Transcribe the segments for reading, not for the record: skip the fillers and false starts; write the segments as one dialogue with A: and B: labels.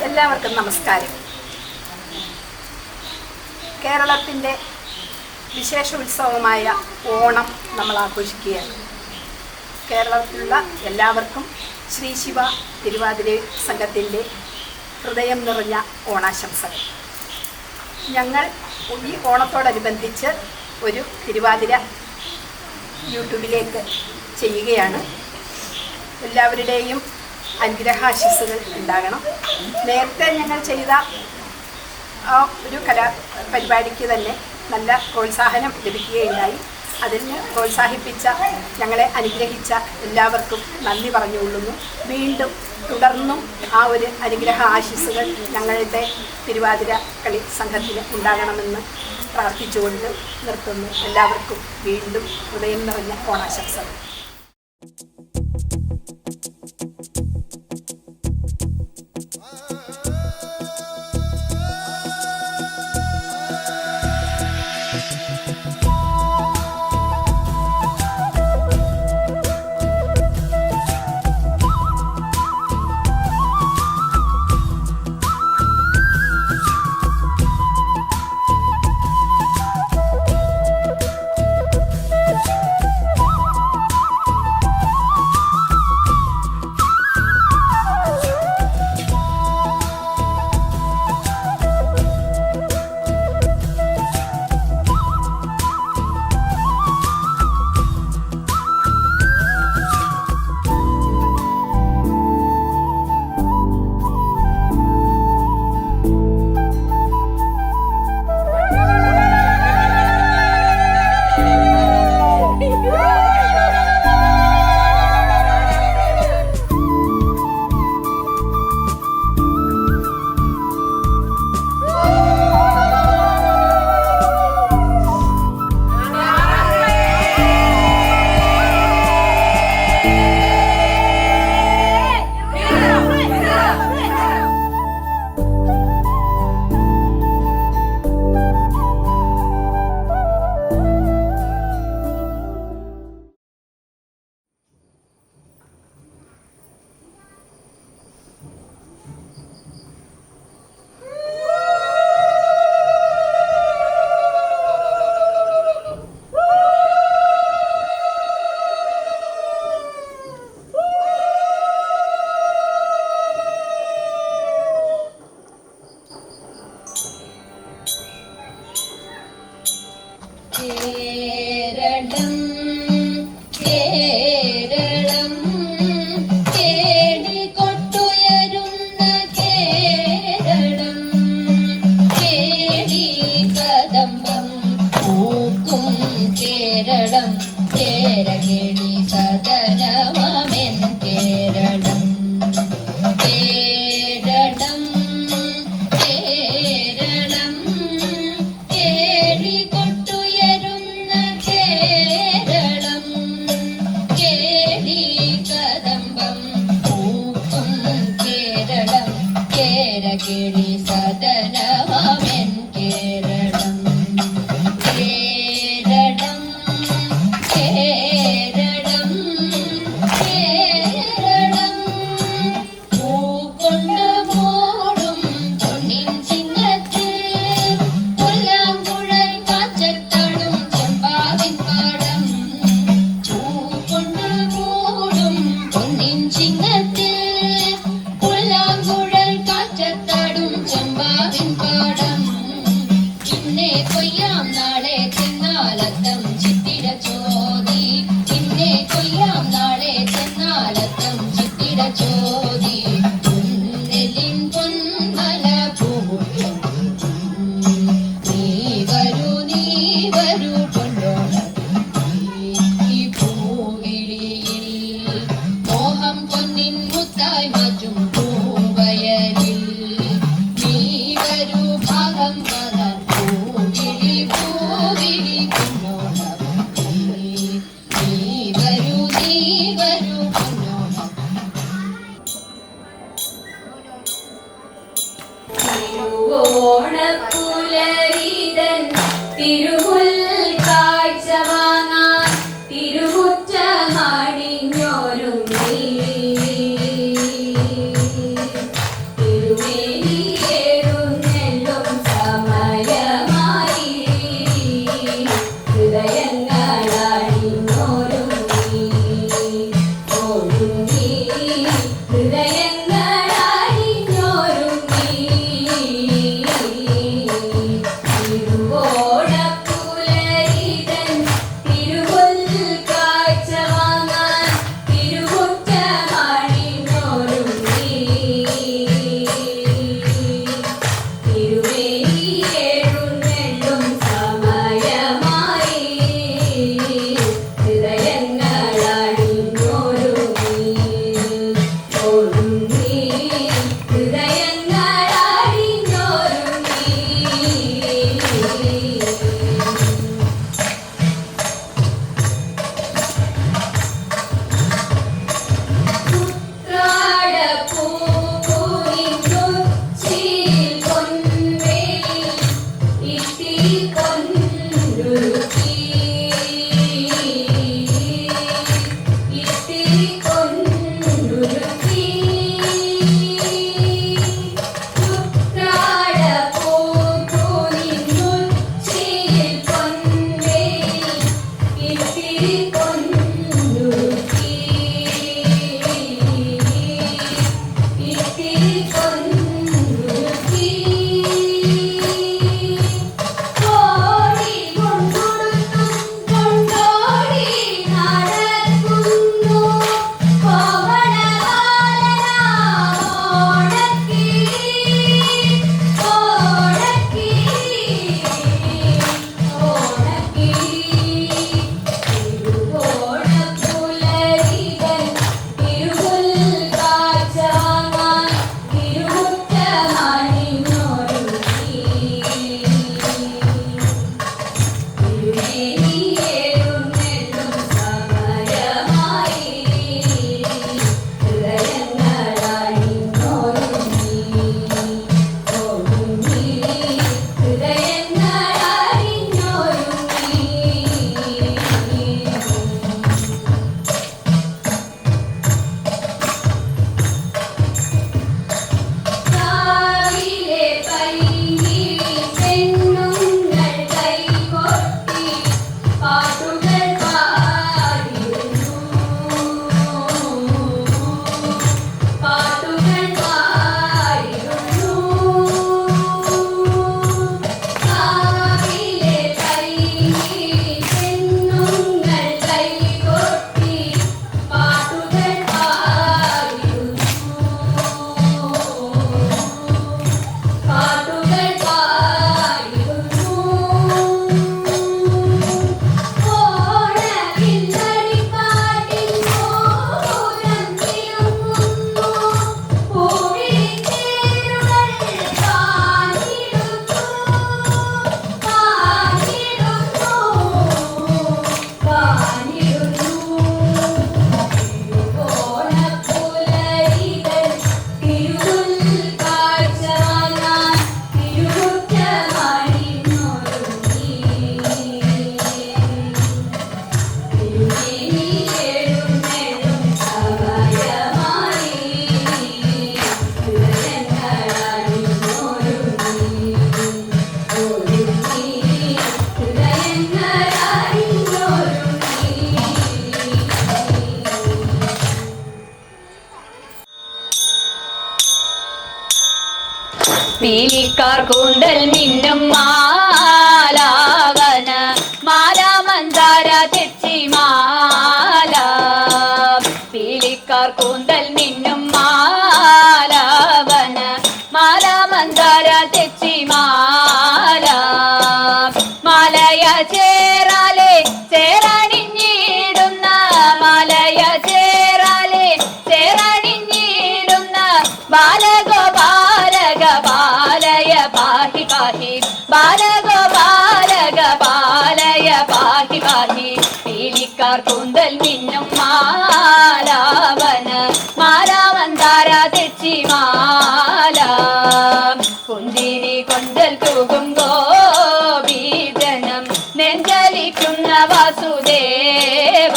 A: എല്ലാവർക്കും നമസ്കാരം. കേരളത്തിൻ്റെ വിശേഷ ഉത്സവമായ ഓണം നമ്മൾ ആഘോഷിക്കുകയാണ്. കേരളത്തിലുള്ള എല്ലാവർക്കും ശ്രീ ശിവ തിരുവാതിര സംഘത്തിൻ്റെ ഹൃദയം നിറഞ്ഞ ഓണാശംസകൾ. ഞങ്ങൾ ഈ ഓണത്തോടനുബന്ധിച്ച് ഒരു തിരുവാതിര യൂട്യൂബിലേക്ക് ചെയ്യുകയാണ്. എല്ലാവരുടെയും അനുഗ്രഹാശിസ്സുകൾ ഉണ്ടാകണം. നേരത്തെ ഞങ്ങൾ ചെയ്ത ആ ഒരു പരിപാടിക്ക് തന്നെ നല്ല പ്രോത്സാഹനം ലഭിക്കുകയുണ്ടായി. അതിന് പ്രോത്സാഹിപ്പിച്ച ഞങ്ങളെ അനുഗ്രഹിച്ച എല്ലാവർക്കും നന്ദി പറഞ്ഞുകൊള്ളുന്നു. വീണ്ടും തുടർന്നും ആ ഒരു അനുഗ്രഹ ആശിസ്സുകൾ ഞങ്ങളുടെ തിരുവാതിര കളി സംഘത്തിന് ഉണ്ടാകണമെന്ന് പ്രാർത്ഥിച്ചുകൊണ്ട് നിർത്തുന്നു. എല്ലാവർക്കും വീണ്ടും ഹൃദയം നിറഞ്ഞ ഓണാശംസകൾ.
B: തിരുമേ പീലിക്കാർ കൂന്തൽ മിന്നും മാലാവന മാല മന്ദാര തെച്ചി മാല പീലിക്കാർ കൂന്തൽ മിന്നും മാലാവന മാല മന്ദാര തെച്ചി മാല മാലയ ചേരാലെ ചേരണിഞ്ഞിടുന്ന മാലയ ചേരാലെ ചേരണിഞ്ഞിടുന്ന ബാലഗോപാലക ബാലയ പാഹി പാഹി ബാലഗോപാലക ബാലയ പാഹി പാഹി പീലിക്കാർ കൂന്തൽ മിന്നും മാലാവന മാല മന്ദാര തെച്ചി മാല കുന്തിരി കൊഞ്ചൽ തൂകും ഗോപീജനം നെഞ്ചലിക്കുന്ന വാസുദേവ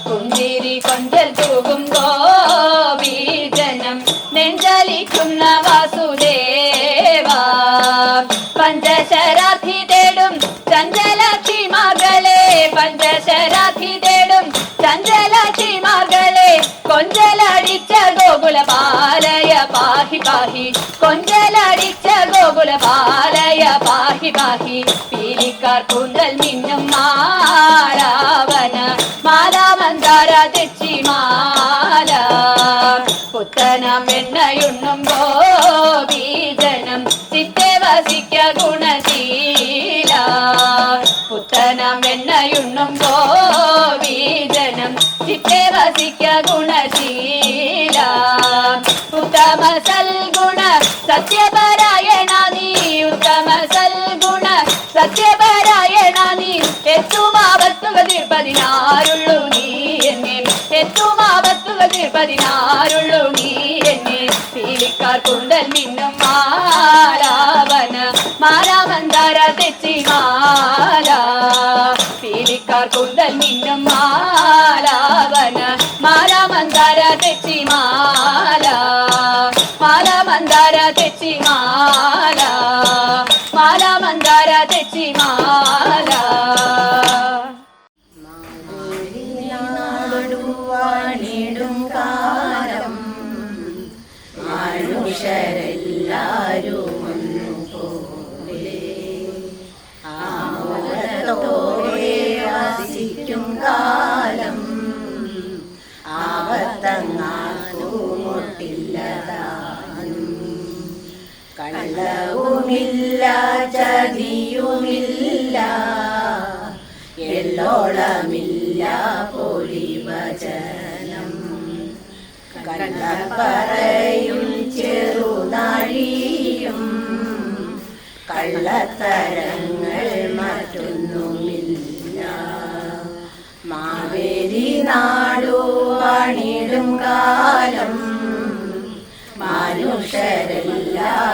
B: കുന്തിരി കൊഞ്ചൽ തൂകും ഗോപീജനം നെഞ്ചലിക്കുന്ന വാസുദേവ പഞ്ചശരാധി തേടും ചഞ്ചലക്ഷിമാർകളെ പഞ്ചശരാധി തേടും ചഞ്ചലക്ഷിമാർകളെ കൊഞ്ചലടിച്ച ഗോകുല പാലയ പാഹി പാഹി കൊഞ്ചലടിച്ച ഗോകുല പാലയ പാഹി പാഹി പീലിക്കാർ കൂന്തൽ മിന്നും മാലാവന മാല മന്ദാര തെച്ചി മാല പുത്തനാം വെണ്ണയുണ്ണും ഗോപീജനം ചിത്തെ വസിക്ക ഗുണശീല പുത്തനാം വെണ്ണയുണ്ണും ഗോപീജനം ചിത്തെ വസിക്ക ഗുണശീല ഉത്തമ സൽഗുണ സത്യപരായണ നീ ഉത്തമ സൽഗുണ സത്യപരായണ നീ എത്തുമാപത്തുക തീർപ്പതിനാരുള്ളൂ നീ എന്നെ എത്തുമാപത്തുക തീർപ്പതിനാരുള്ളൂ നീ എന്നെ പീലിക്കാർ കുന്തൽ മിന്നും മാലാവന മാലാമന്ദാര തെച്ചി മാല പീലിക്കാർ കുന്തൽ മിന്നും മാലാവന മാലാമന്ദാര തെച്ചി മാല മാലാമന്ദാര തെച്ചി മാല മാലാമന്ദാര തെച്ചി മാല
C: നാടുവാണിടും കാലം മനുഷ്യരെല്ലാരും ഒന്നുപോലെ ആമോദത്തോടെ വസിക്കും കാലം ആപത്തങ്ങാക്കുമൊട്ടില്ലതാനും കള്ളവുമില്ല ചതിയുമില്ല എല്ലോളമില്ല പൊളിവചനം കള്ളപ്പറയും ചെറുനാഴിയും കള്ളത്തരങ്ങൾ മറ്റൊന്നുമില്ല മാവേലി നാടു വാണിടും കാലം മനുഷ്യരെല്ലാം